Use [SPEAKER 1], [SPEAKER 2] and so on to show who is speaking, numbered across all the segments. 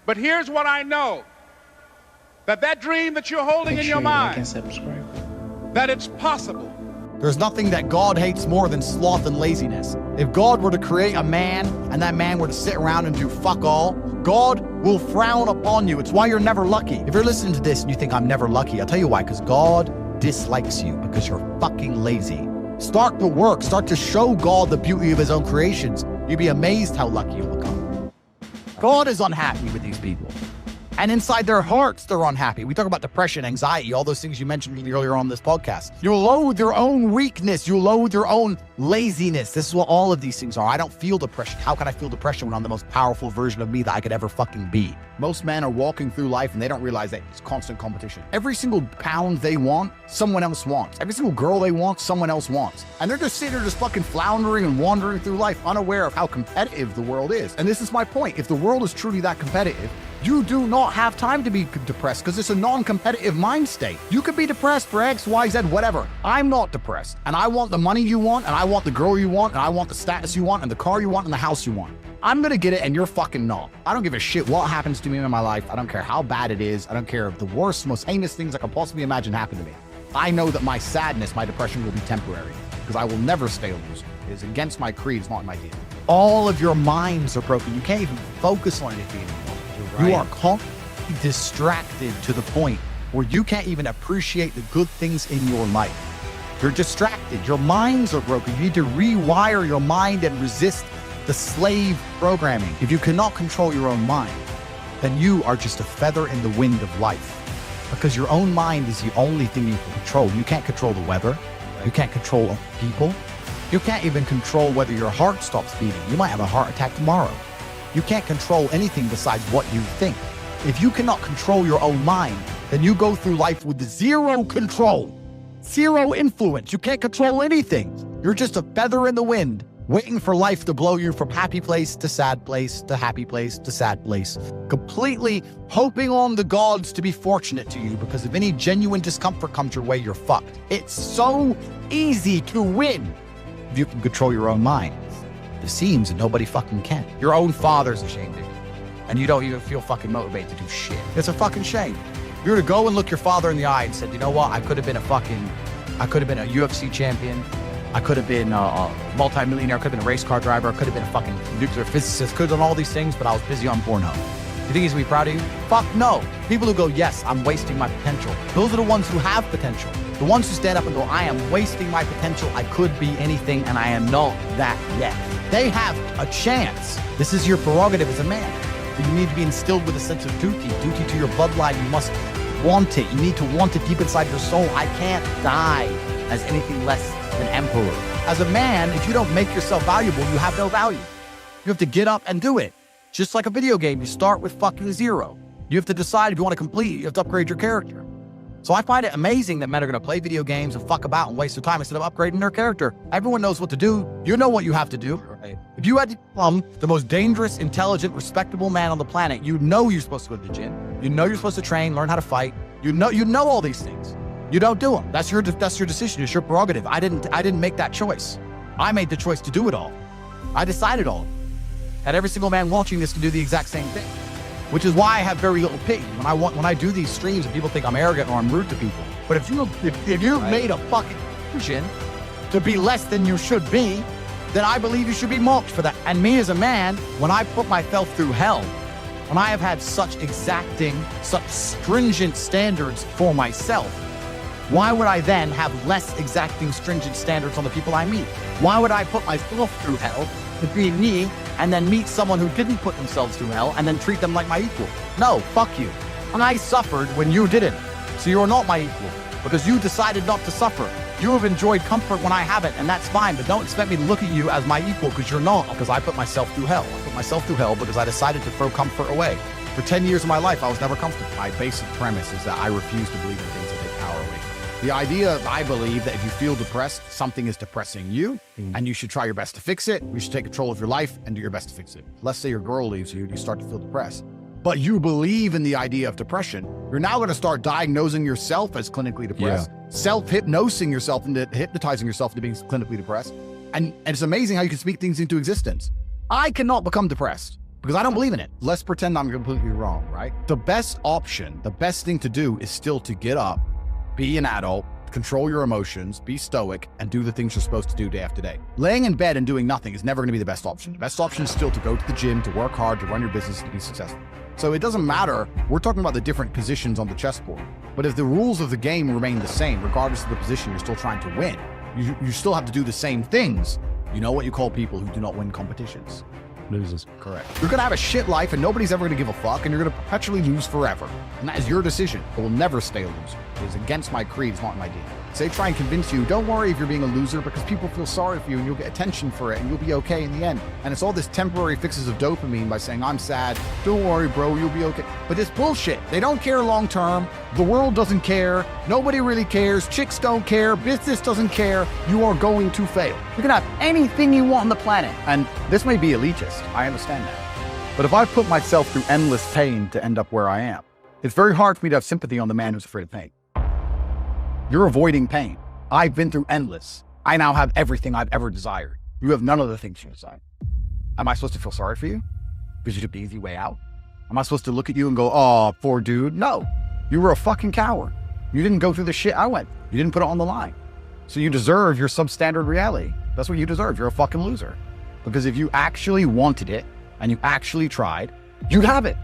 [SPEAKER 1] But here's what I know. That dream that you're holding in your mind, that it's possible.
[SPEAKER 2] There's nothing that God hates more than sloth and laziness. If God were to create a man and that man were to sit around and do fuck all, God will frown upon you. It's why you're never lucky. If you're listening to this and you think I'm never lucky, I'll tell you why, because God dislikes you because you're fucking lazy. Start to work. Start to show God the beauty of his own creations. You'd be amazed how lucky you'll become. God is unhappy with these people. And inside their hearts, they're unhappy. We talk about depression, anxiety, all those things you mentioned earlier on this podcast. You'll loathe your own weakness. You'll loathe your own laziness. This is what all of these things are. I don't feel depression. How can I feel depression when I'm the most powerful version of me that I could ever fucking be? Most men are walking through life and they don't realize that it's constant competition. Every single pound they want, someone else wants. Every single girl they want, someone else wants. And they're just sitting there just fucking floundering and wandering through life, unaware of how competitive the world is. And this is my point. If the world is truly that competitive, you do not have time to be depressed because it's a non-competitive mind state. You could be depressed for X, Y, Z, whatever. I'm not depressed. And I want the money you want, and I want the girl you want, and I want the status you want, and the car you want, and the house you want. I'm gonna get it, and you're fucking not. I don't give a shit what happens to me in my life. I don't care how bad it is. I don't care if the worst, most heinous things I could possibly imagine happen to me. I know that my sadness, my depression will be temporary because I will never stay a loser. It is against my creed. It's not in my DNA. All of your minds are broken. You can't even focus on anything anymore. Right. You are constantly distracted to the point where you can't even appreciate the good things in your life. You're distracted. Your minds are broken. You need to rewire your mind and resist the slave programming. If you cannot control your own mind, then you are just a feather in the wind of life, because your own mind is the only thing you can control. You can't control the weather. You can't control people. You can't even control whether your heart stops beating. You might have a heart attack tomorrow. You can't control anything besides what you think. If you cannot control your own mind, then you go through life with zero control, zero influence. You can't control anything. You're just a feather in the wind, waiting for life to blow you from happy place to sad place to happy place to sad place, completely hoping on the gods to be fortunate to you, because if any genuine discomfort comes your way, you're fucked. It's so easy to win if you can control your own mind. It seems that nobody fucking can. Your own father's ashamed of you, and you don't even feel fucking motivated to do shit. It's a fucking shame. If you were to go and look your father in the eye and said, you know what, I could have been a UFC champion. I could have been a multi-millionaire. I could have been a race car driver. I could have been a fucking nuclear physicist. Could have done all these things, but I was busy on Pornhub. You think he's gonna be proud of you? Fuck no. People who go, yes, I'm wasting my potential. Those are the ones who have potential. The ones who stand up and go, I am wasting my potential. I could be anything, and I am not that yet. They have a chance. This is your prerogative as a man. You need to be instilled with a sense of duty to your bloodline. You must want it. You need to want it deep inside your soul. I can't die as anything less than emperor. As a man, if you don't make yourself valuable, you have no value. You have to get up and do it. Just like a video game, you start with fucking zero. You have to decide if you want to complete it. You have to upgrade your character. So I find it amazing that men are going to play video games and fuck about and waste their time instead of upgrading their character. Everyone knows what to do. You know what you have to do. Right. If you had to become the most dangerous, intelligent, respectable man on the planet, you know you're supposed to go to the gym. You know you're supposed to train, learn how to fight. You know all these things. You don't do them. That's your decision. It's your prerogative. I didn't make that choice. I made the choice to do it all. I decided all. And every single man watching this can do the exact same thing. Which is why I have very little pity when I do these streams and people think I'm arrogant or I'm rude to people. But if you've made a fucking decision to be less than you should be, then I believe you should be mocked for that. And me as a man, when I put myself through hell, when I have had such exacting, such stringent standards for myself, why would I then have less exacting, stringent standards on the people I meet? Why would I put myself through hell to be me and then meet someone who didn't put themselves through hell and then treat them like my equal? No, fuck you. And I suffered when you didn't. So you're not my equal because you decided not to suffer. You have enjoyed comfort when I haven't, and that's fine, but don't expect me to look at you as my equal, because you're not, because I put myself through hell. I put myself through hell because I decided to throw comfort away. For 10 years of my life, I was never comfortable. My basic premise is that I refuse to believe in things that take power away. The idea, I believe, that if you feel depressed, something is depressing you, and you should try your best to fix it. You should take control of your life and do your best to fix it. Let's say your girl leaves you and you start to feel depressed, but you believe in the idea of depression. You're now going to start diagnosing yourself as clinically depressed, self-hypnosing yourself into hypnotizing yourself into being clinically depressed. And it's amazing how you can speak things into existence. I cannot become depressed because I don't believe in it. Let's pretend I'm completely wrong, right? The best option, the best thing to do is still to get up, be an adult, control your emotions, be stoic, and do the things you're supposed to do day after day. Laying in bed and doing nothing is never going to be the best option. The best option is still to go to the gym, to work hard, to run your business, to be successful. So it doesn't matter. We're talking about the different positions on the chessboard. But if the rules of the game remain the same, regardless of the position you're still trying to win, you still have to do the same things. You know what you call people who do not win competitions? Losers. Correct. You're going to have a shit life and nobody's ever going to give a fuck, and you're going to perpetually lose forever. And that is your decision. I will never stay a loser. It is against my creed. It's not my deal. They try and convince you, don't worry if you're being a loser, because people feel sorry for you and you'll get attention for it and you'll be okay in the end. And it's all this temporary fixes of dopamine by saying, I'm sad. Don't worry, bro, you'll be okay. But it's bullshit. They don't care long term. The world doesn't care. Nobody really cares. Chicks don't care. Business doesn't care. You are going to fail. You can have anything you want on the planet. And this may be elitist. I understand that. But if I put myself through endless pain to end up where I am, it's very hard for me to have sympathy on the man who's afraid of pain. You're avoiding pain. I've been through endless. I now have everything I've ever desired. You have none of the things you desire. Am I supposed to feel sorry for you because you took the easy way out? Am I supposed to look at you and go, oh, poor dude? No, you were a fucking coward. You didn't go through the shit I went. You didn't put it on the line. So you deserve your substandard reality. That's what you deserve. You're a fucking loser. Because if you actually wanted it and you actually tried, you'd have it.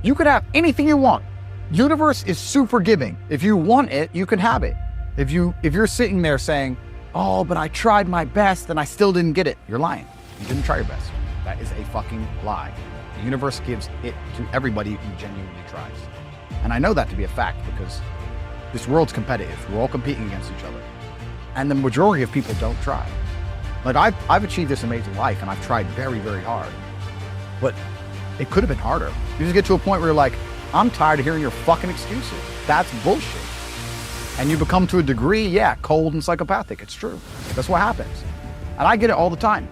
[SPEAKER 2] You could have anything you want. Universe is super giving. If you want it, you can have it. If you're sitting there saying, oh, but I tried my best and I still didn't get it, you're lying. You didn't try your best. That is a fucking lie. The universe gives it to everybody who genuinely tries. And I know that to be a fact because this world's competitive. We're all competing against each other. And the majority of people don't try. Like I've achieved this amazing life and I've tried very, very hard. But it could have been harder. You just get to a point where you're like, I'm tired of hearing your fucking excuses. That's bullshit. And you become, to a degree, yeah, cold and psychopathic. It's true. That's what happens. And I get it all the time.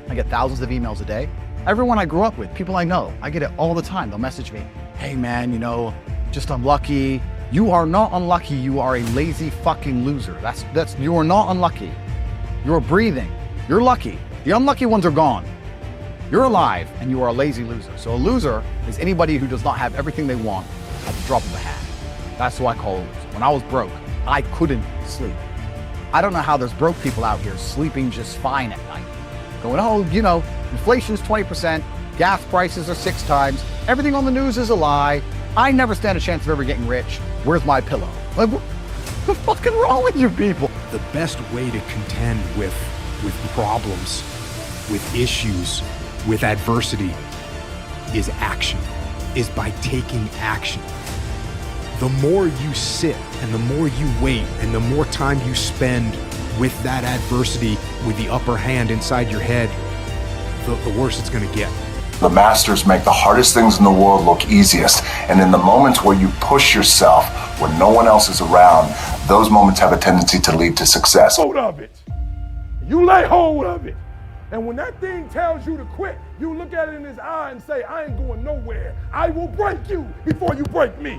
[SPEAKER 2] I get thousands of emails a day. Everyone I grew up with, people I know, I get it all the time. They'll message me, hey man, just unlucky. You are not unlucky. You are a lazy fucking loser. You are not unlucky. You're breathing. You're lucky. The unlucky ones are gone. You're alive and you are a lazy loser. So a loser is anybody who does not have everything they want at the drop of a hat. That's who I call a loser. When I was broke, I couldn't sleep. I don't know how there's broke people out here sleeping just fine at night. Going, oh, inflation's 20%, gas prices are 6 times, everything on the news is a lie. I never stand a chance of ever getting rich. Where's my pillow? Like, what's fucking wrong with you people?
[SPEAKER 3] The best way to contend with problems, with issues, with adversity is action, is by taking action. The more you sit and the more you wait and the more time you spend with that adversity, with the upper hand inside your head, the worse it's gonna get.
[SPEAKER 4] The masters make the hardest things in the world look easiest. And in the moments where you push yourself, when no one else is around, those moments have a tendency to lead to success.
[SPEAKER 5] Hold of it. You lay hold of it. And when that thing tells you to quit, you look at it in his eye and say, I ain't going nowhere. I will break you before you break me.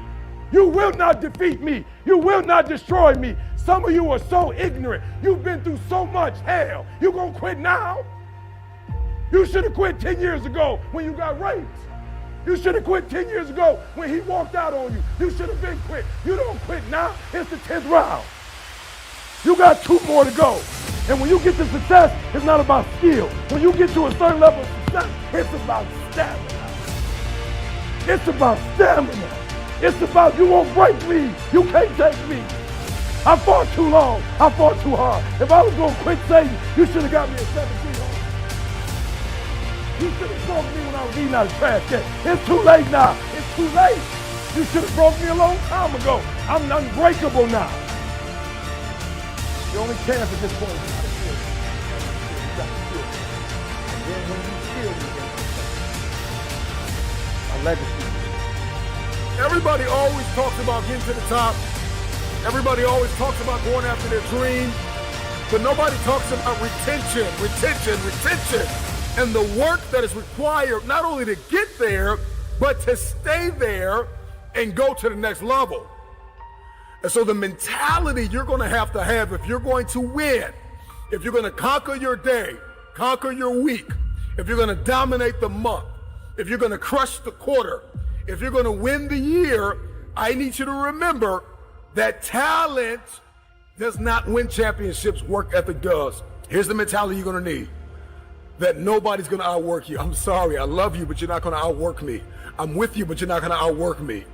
[SPEAKER 5] You will not defeat me. You will not destroy me. Some of you are so ignorant. You've been through so much hell. You gonna quit now? You should have quit 10 years ago when you got raped. You should have quit 10 years ago when he walked out on you. You should have been quit. You don't quit now. It's the 10th round. You got 2 more to go. And when you get to success, it's not about skill. When you get to a certain level of success, it's about stamina. It's about stamina. It's about you won't break me. You can't take me. I fought too long. I fought too hard. If I was going to quit Satan, you should have got me a 17 home. You should have broke me when I was eating out of trash can. It's too late now. It's too late. You should have broke me a long time ago. I'm unbreakable now. The only chance at this point is not to kill you. You got to kill me. And then when you kill me, a legacy. Everybody always talks about getting to the top. Everybody always talks about going after their dream. But nobody talks about retention. And the work that is required not only to get there, but to stay there and go to the next level. And so the mentality you're going to have if you're going to win, if you're going to conquer your day, conquer your week, if you're going to dominate the month, if you're going to crush the quarter, if you're going to win the year, I need you to remember that talent does not win championships, work ethic does. Here's the mentality you're going to need. That nobody's going to outwork you. I'm sorry, I love you, but you're not going to outwork me. I'm with you, but you're not going to outwork me.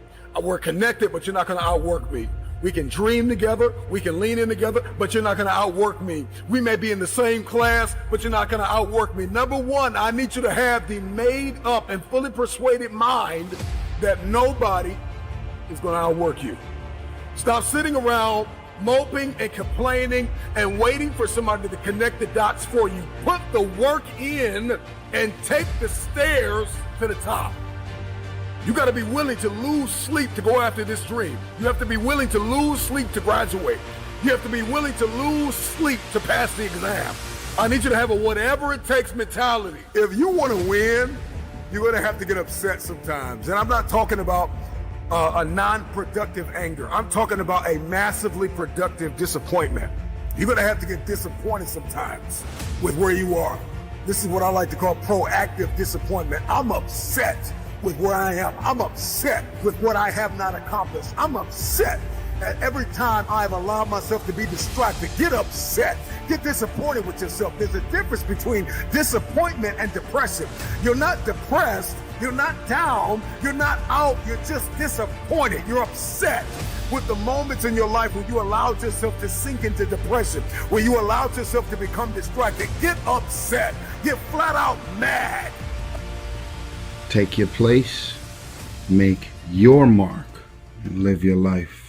[SPEAKER 5] We're connected, but you're not going to outwork me. We can dream together, we can lean in together, but you're not going to outwork me. We may be in the same class, but you're not going to outwork me. Number one, I need you to have the made up and fully persuaded mind that nobody is going to outwork you. Stop sitting around moping and complaining and waiting for somebody to connect the dots for you. Put the work in and take the stairs to the top. You got to be willing to lose sleep to go after this dream. You have to be willing to lose sleep to graduate. You have to be willing to lose sleep to pass the exam. I need you to have a whatever it takes mentality. If you want to win, you're going to have to get upset sometimes. And I'm not talking about a non-productive anger. I'm talking about a massively productive disappointment. You're going to have to get disappointed sometimes with where you are. This is what I like to call proactive disappointment. I'm upset with where I am. I'm upset with what I have not accomplished. I'm upset at every time I've allowed myself to be distracted. Get upset. Get disappointed with yourself. There's a difference between disappointment and depression. You're not depressed. You're not down. You're not out. You're just disappointed. You're upset with the moments in your life where you allowed yourself to sink into depression, where you allowed yourself to become distracted. Get upset. Get flat out mad.
[SPEAKER 6] Take your place, make your mark, and live your life.